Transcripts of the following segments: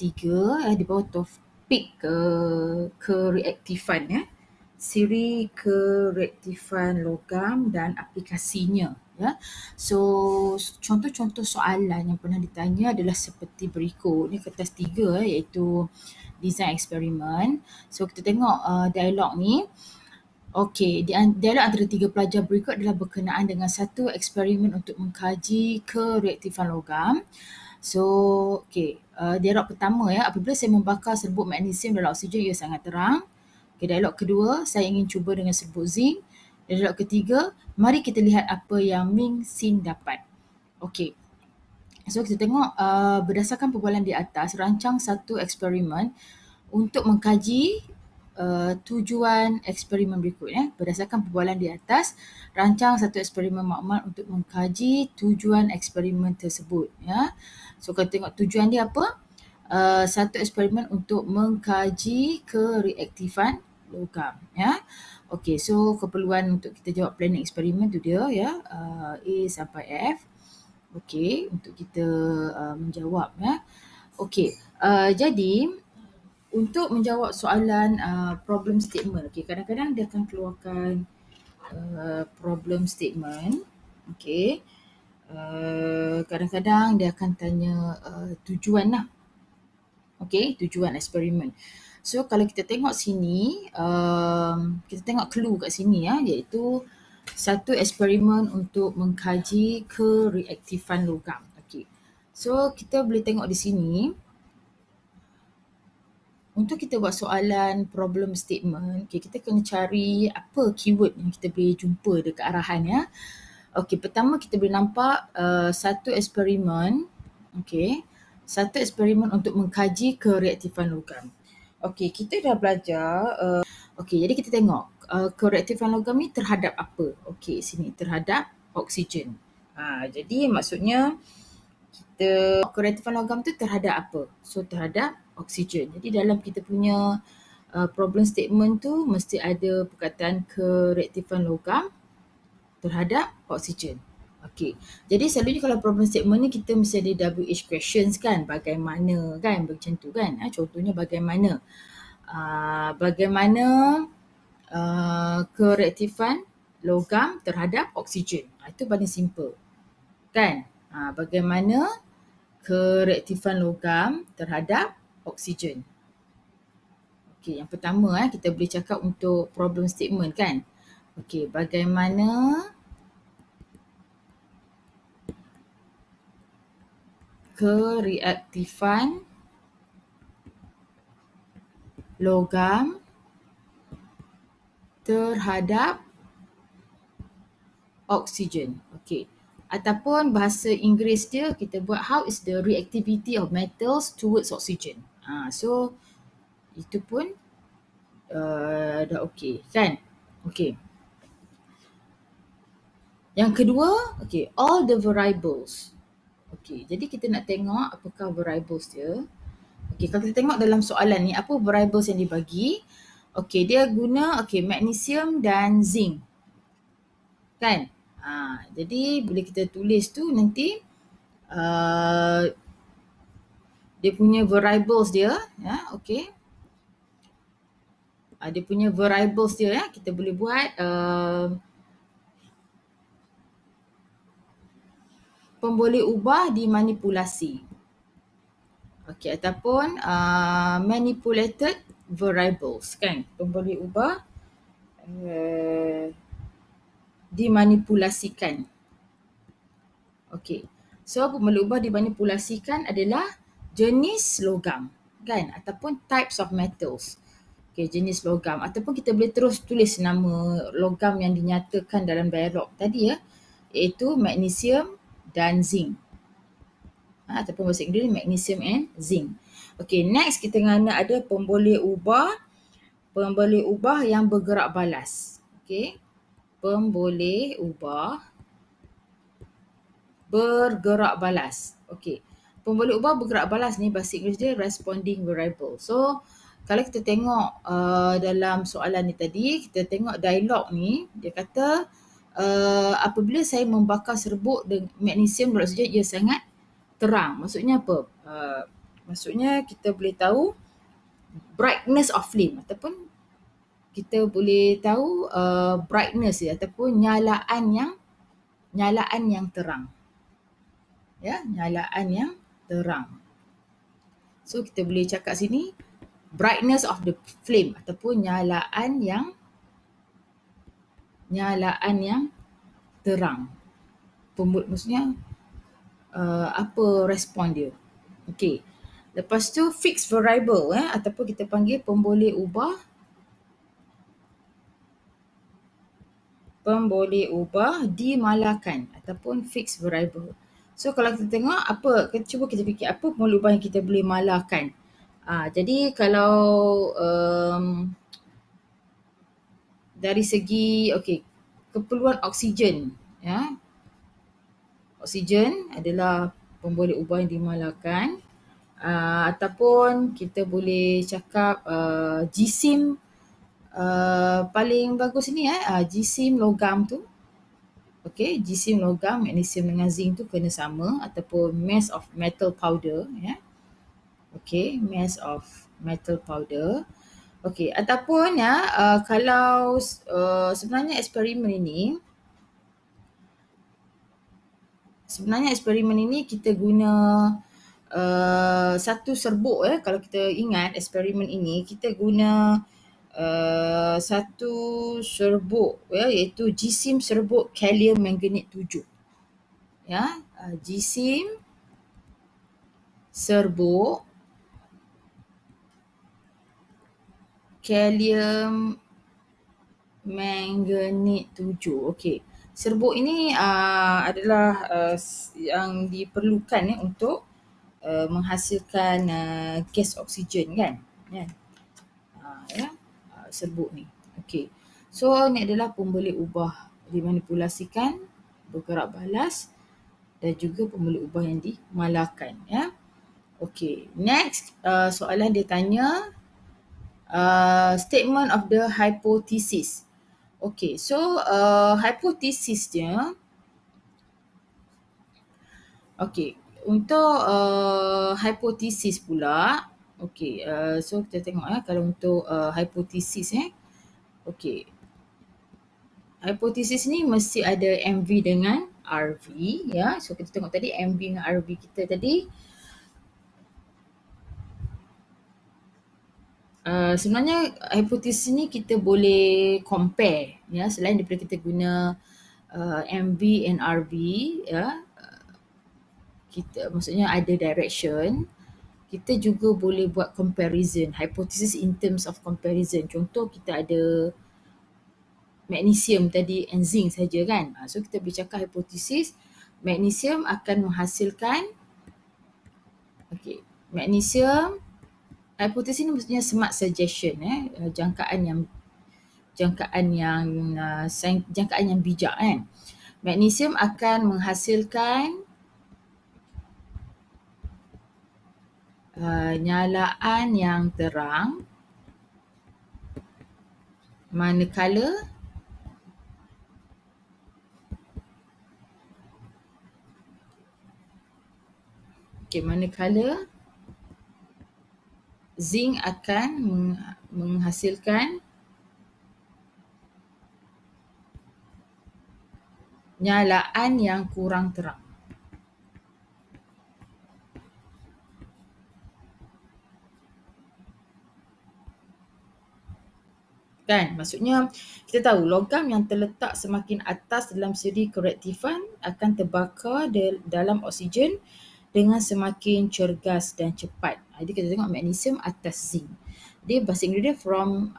3 di bawah topik kereaktifan siri kereaktifan logam dan aplikasinya ya. So contoh-contoh soalan yang pernah ditanya adalah seperti berikut. Ni kertas 3 iaitu design eksperimen. So kita tengok dialog ni. Okey, dialog antara 3 pelajar berikut adalah berkenaan dengan satu eksperimen untuk mengkaji kereaktifan logam. So, okey, dialog pertama apabila saya membakar serbuk magnesium dalam oksigen ia sangat terang. Okay, dialog kedua, saya ingin cuba dengan serbuk zinc. Dialog ketiga, mari kita lihat apa yang Ming Sin dapat. Okey, so kita tengok berdasarkan perbualan di atas, rancang satu eksperimen untuk mengkaji tujuan eksperimen berikut. Berdasarkan perbualan di atas, rancang satu eksperimen makmal untuk mengkaji tujuan eksperimen tersebut. So kita tengok tujuan dia apa? Satu eksperimen untuk mengkaji kereaktifan logam. Okey, so keperluan untuk kita jawab planning eksperimen tu dia A sampai F. Okey, untuk kita menjawab Okey, jadi untuk menjawab soalan problem statement, okey, kadang-kadang dia akan keluarkan problem statement. Okey, kadang-kadang dia akan tanya tujuan lah. Okey, tujuan eksperimen. So kalau kita tengok sini, kita tengok clue kat sini iaitu satu eksperimen untuk mengkaji kereaktifan logam. Okey. So kita boleh tengok di sini, untuk kita buat soalan problem statement, kita kena cari apa keyword yang kita boleh jumpa dekat arahan Okey, pertama kita boleh nampak satu eksperimen, satu eksperimen untuk mengkaji kereaktifan logam. Okey, kita dah belajar. Okey, jadi kita tengok kereaktifan logam ni terhadap apa? Okey, sini terhadap oksigen. Jadi maksudnya kita kereaktifan logam tu terhadap apa? So terhadap oksigen. Jadi dalam kita punya problem statement tu mesti ada perkataan kereaktifan logam terhadap oksigen. Okey. Jadi selalunya kalau problem statement ni kita mesti ada WH questions kan, bagaimana kan, macam tu kan. Contohnya bagaimana kereaktifan logam terhadap oksigen. Itu paling simple. Kan? Bagaimana kereaktifan logam terhadap oksigen. Okey, yang pertama kita boleh cakap untuk problem statement kan. Okey, bagaimana kereaktifan logam terhadap oksigen. Okey. Ataupun bahasa Inggeris dia kita buat how is the reactivity of metals towards oxygen. So itu pun dah okey kan? Okey. Yang kedua, all the variables. Okey, jadi kita nak tengok apakah variables dia. Okey, kalau kita tengok dalam soalan ni, apa variables yang dibagi? Okey, dia guna magnesium dan zinc. Kan? Jadi boleh kita tulis tu nanti dia punya variables dia, okey. Dia punya variables dia kita boleh buat pemboleh ubah dimanipulasi. Okey, ataupun manipulated variables kan, pemboleh ubah dimanipulasikan. Okey. So pemboleh ubah dimanipulasikan adalah jenis logam kan, ataupun types of metals. Okey, jenis logam, ataupun kita boleh terus tulis nama logam yang dinyatakan dalam dialog tadi iaitu magnesium dan zinc. Ataupun bahasa Inggeris magnesium and zinc. Okey, next kita kena ada pemboleh ubah yang bergerak balas. Okey. Pemboleh ubah bergerak balas. Okey. Pemboleh ubah bergerak balas ni bahasa Inggeris dia responding variable. So kalau kita tengok dalam soalan ni tadi, kita tengok dialog ni, dia kata apabila saya membakar serbuk magnesium dalam oksigen ia sangat terang. Maksudnya apa? Maksudnya kita boleh tahu brightness of flame ataupun kita boleh tahu brightness ataupun nyalaan yang terang. Ya, nyalaan yang terang. So kita boleh cakap sini brightness of the flame ataupun nyalaan yang terang. Maksudnya apa respon dia. Okey. Lepas tu fixed variable ataupun kita panggil pemboleh dimalakan ataupun fixed variable. So kalau kita tengok cuba kita fikir apa pemboleh ubah yang kita boleh malakan. Jadi kalau dari segi keperluan oksigen, ya. Oksigen adalah pemboleh ubah yang dimalakan. Ataupun kita boleh cakap jisim paling bagus ni jisim logam tu. Okey, jisim logam magnesium dengan zinc tu kena sama ataupun mass of metal powder ya. Okey, mass of metal powder. Okey, ataupun kalau sebenarnya eksperimen ini kita guna satu serbuk kalau kita ingat eksperimen ini kita guna satu serbuk iaitu jisim serbuk kalium manganat 7. Ya, jisim serbuk kalium manganat 7. Okey. Serbuk ini adalah yang diperlukan untuk menghasilkan gas oksigen kan. Serbuk ni. Okey. So ni adalah pemboleh ubah dimanipulasikan, bergerak balas dan juga pemboleh ubah yang dimalakan ya. Okey. Next soalan dia tanya statement of the hypothesis. Okey. So hypothesis dia untuk hipotesis pula. Okey, so kita tengok kalau untuk hipotesis okey. Hipotesis ni mesti ada MV dengan RV ya. So kita tengok tadi MV dengan RV kita tadi. Sebenarnya hipotesis ni kita boleh compare ya, selain daripada kita guna MV and RV ya. Kita maksudnya ada direction, kita juga boleh buat comparison, hypothesis in terms of comparison. Contoh kita ada magnesium tadi and zinc saja kan. So kita boleh cakap hipotesis magnesium akan menghasilkan magnesium, hipotesis ni maksudnya smart suggestion jangkaan yang bijak kan. Magnesium akan menghasilkan nyalaan yang terang manakala zinc akan menghasilkan nyalaan yang kurang terang. Kan, maksudnya kita tahu logam yang terletak semakin atas dalam siri kereaktifan akan terbakar dalam oksigen dengan semakin cergas dan cepat. Jadi kita tengok magnesium atas zinc. Dia basic ingredient from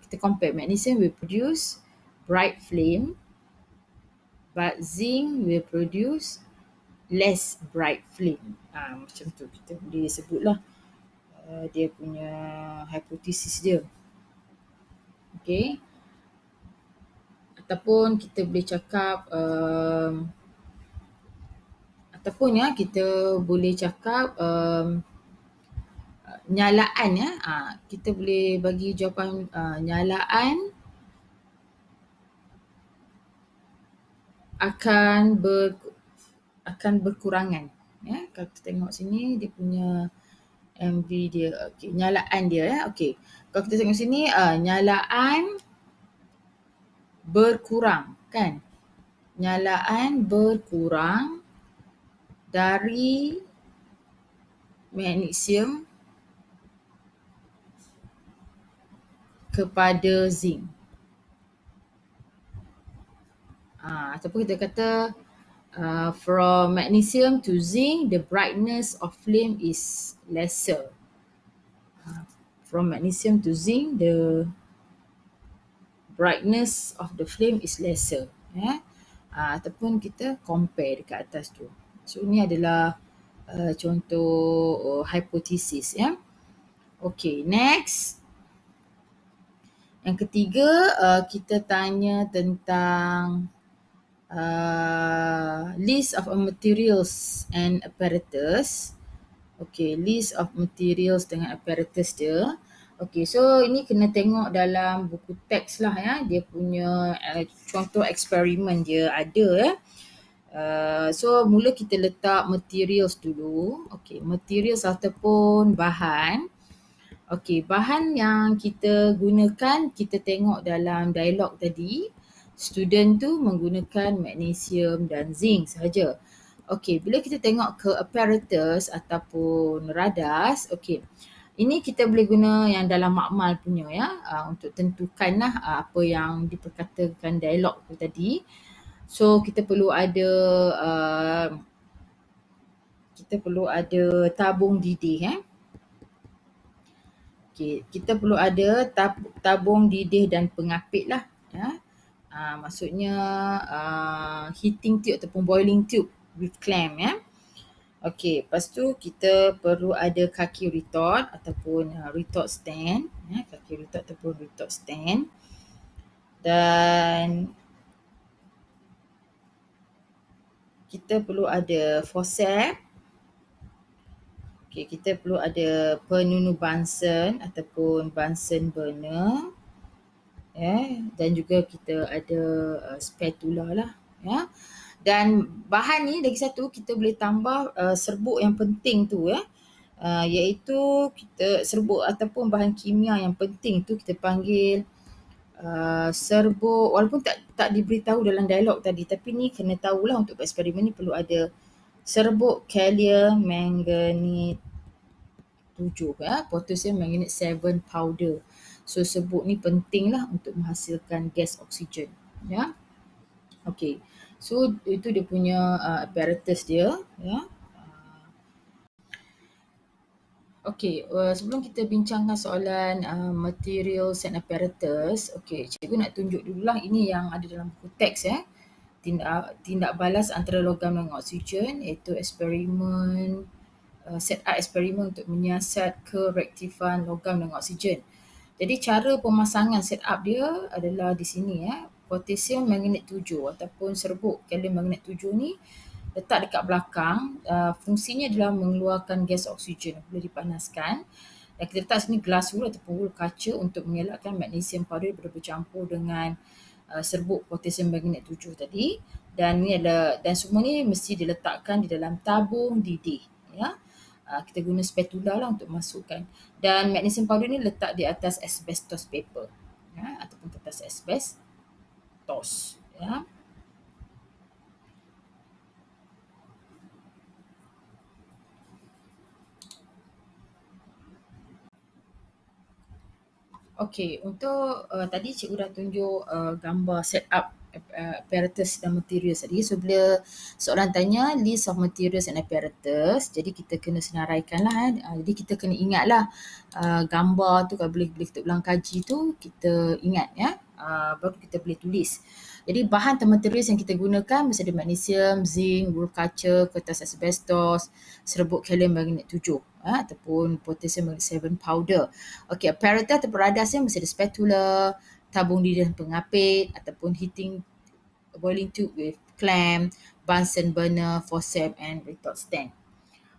kita compare magnesium will produce bright flame but zinc will produce less bright flame. Macam tu kita boleh sebutlah dia punya hipotesis dia. Okey. Ataupun kita boleh cakap nyalaan kita boleh bagi jawapan nyalaan akan berkurangan ya. Kalau kita tengok sini dia punya MV dia. Okey, nyalaan dia ya. Okey. Kalau kita tengok sini, nyalaan berkurang kan. Nyalaan berkurang dari magnesium kepada zinc. Ataupun kita kata from magnesium to zinc, the brightness of flame is lesser. From magnesium to zinc, the brightness of the flame is lesser. Ataupun kita compare dekat atas tu. So ni adalah contoh hipotesis ya. Okay, next. Yang ketiga, kita tanya tentang list of materials and apparatus. Okay, list of materials dengan apparatus dia. Okay, so ini kena tengok dalam buku teks lah ya. Dia punya contoh eksperimen dia ada ya. So mula kita letak materials dulu. Okay, materials ataupun bahan. Okay, bahan yang kita gunakan, kita tengok dalam dialog tadi. Student tu menggunakan magnesium dan zinc sahaja. Okay, bila kita tengok ke apparatus ataupun radas, okay, ini kita boleh guna yang dalam makmal punya ya, untuk tentukanlah apa yang diperkatakan dialog tu tadi. So kita perlu ada tabung didih Okay, kita perlu ada tabung didih dan pengapit lah ya. Maksudnya heating tube ataupun boiling tube with clamp ya. Okay, lepas tu kita perlu ada kaki retort ataupun retort stand ya, kaki retort ataupun retort stand. Dan kita perlu ada forceps. Okay, kita perlu ada penunu Bunsen ataupun Bunsen burner. Dan juga kita ada spatula lah ya. Dan bahan ni lagi satu, kita boleh tambah serbuk yang penting tu ya. Iaitu kita serbuk ataupun bahan kimia yang penting tu kita panggil serbuk, walaupun tak diberitahu dalam dialog tadi, tapi ni kena tahulah untuk eksperimen ni perlu ada serbuk kalium manganate 7 ya, potassium manganate 7 powder. So serbuk ni penting lah untuk menghasilkan gas oksigen ya. Okay, so itu dia punya apparatus dia ya. Okay, sebelum kita bincangkan soalan materials and apparatus, okay, cikgu nak tunjuk dululah ini yang ada dalam buku teks ya. Tindak balas antara logam dengan oksigen, iaitu eksperimen, set up eksperimen untuk menyiasat kerektifan logam dengan oksigen. Jadi cara pemasangan set up dia adalah di sini ya. Potassium manganate 7 ataupun serbuk kalium manganate 7 ni letak dekat belakang. Fungsinya adalah mengeluarkan gas oksigen bila dipanaskan. Dan kita letak sini gelas wool ataupun wool kaca untuk mengelakkan magnesium powder daripada bercampur dengan serbuk potassium manganate 7 tadi. Dan ni adalah, dan semua ni mesti diletakkan di dalam tabung didih ya. Kita guna spatula lah untuk masukkan. Dan magnesium powder ni letak di atas asbestos paper ya, ataupun kertas asbestos ya. Okey, untuk tadi cikgu dah tunjuk gambar set up apparatus dan materials tadi. So bila soalan tanya list of materials and apparatus, jadi kita kena senaraikan lah. Jadi kita kena ingat lah gambar tu, kalau boleh kita ulang kaji tu kita ingat ya. Baru kita boleh tulis. Jadi bahan atau materials yang kita gunakan mesti ada magnesium, zinc, wool kaca, kertas asbestos, serbuk kalium manganate 7 ataupun potassium manganate 7 powder. Okey, apparatus atau peradasnya mesti ada spatula, tabung didih dan pengapit ataupun heating boiling tube with clamp, Bunsen burner, forceps and retort stand.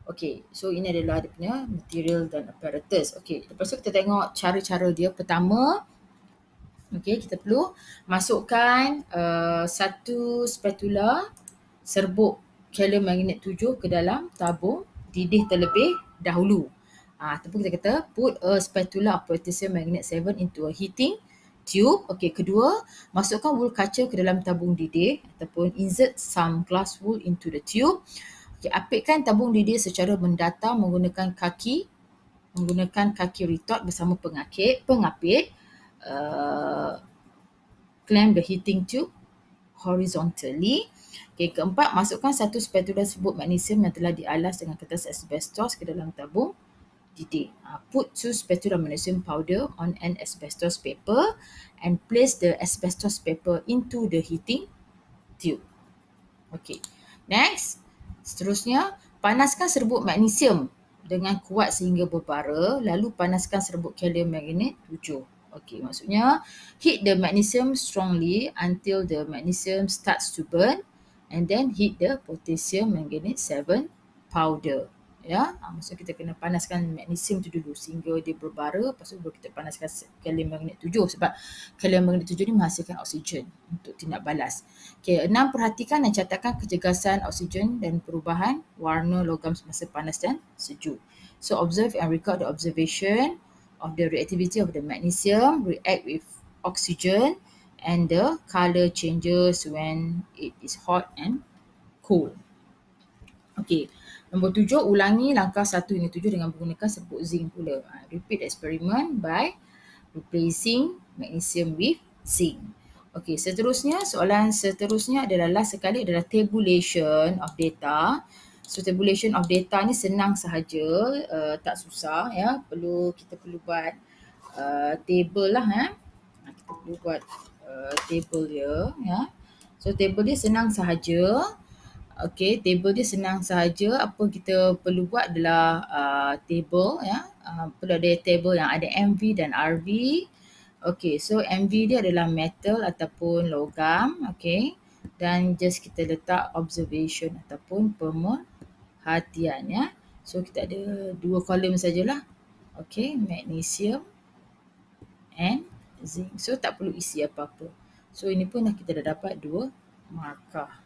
Okey, so ini adalah dia punya material dan apparatus. Okey, lepas tu kita tengok cara-cara dia. Pertama, okey, kita perlu masukkan satu spatula serbuk kalium manganate 7 ke dalam tabung didih terlebih dahulu. Ataupun kita kata put a spatula of potassium manganate 7 into a heating tube. Okey, kedua, masukkan wool kaca ke dalam tabung didih ataupun insert some glass wool into the tube. Okey, apitkan tabung didih secara mendatar menggunakan kaki retort bersama pengapit. Clamp the heating tube horizontally. Okay, keempat, masukkan satu spatula serbuk magnesium yang telah dialas dengan kertas asbestos ke dalam tabung didih. Put 2 spatula magnesium powder on an asbestos paper and place the asbestos paper into the heating tube. Okay. Next, seterusnya, panaskan serbuk magnesium dengan kuat sehingga berbara, lalu panaskan serbuk kalium manganate 7. Okay, maksudnya heat the magnesium strongly until the magnesium starts to burn and then heat the potassium manganate 7 powder. Ya, maksudnya kita kena panaskan magnesium tu dulu sehingga dia berbara, lepas tu baru kita panaskan kalium manganate 7 sebab kalium manganate 7 ni menghasilkan oksigen untuk tindak balas. Okay, 6, perhatikan dan catatkan kejegasan oksigen dan perubahan warna logam semasa panas dan sejuk. So observe and record the observation of the reactivity of the magnesium react with oxygen and the color changes when it is hot and cold. Okey, nombor 7, ulangi langkah 1 hingga 7 dengan menggunakan serbuk zinc pula. Repeat experiment by replacing magnesium with zinc. Okey, seterusnya, soalan seterusnya adalah last sekali adalah tabulation of data. So tabulation of data ni senang sahaja, tak susah ya. Kita perlu buat table lah kita perlu buat table dia ya. So table dia senang sahaja. Okey, table dia senang sahaja. Apa kita perlu buat adalah table ya. Perlu ada table yang ada MV dan RV. Okey, so MV dia adalah metal ataupun logam, okey. Dan just kita letak observation ataupun pemerhatian ya. So kita ada 2 kolom sajalah. Okey, magnesium and zinc. So tak perlu isi apa-apa. So ini pun kita dah dapat 2 markah.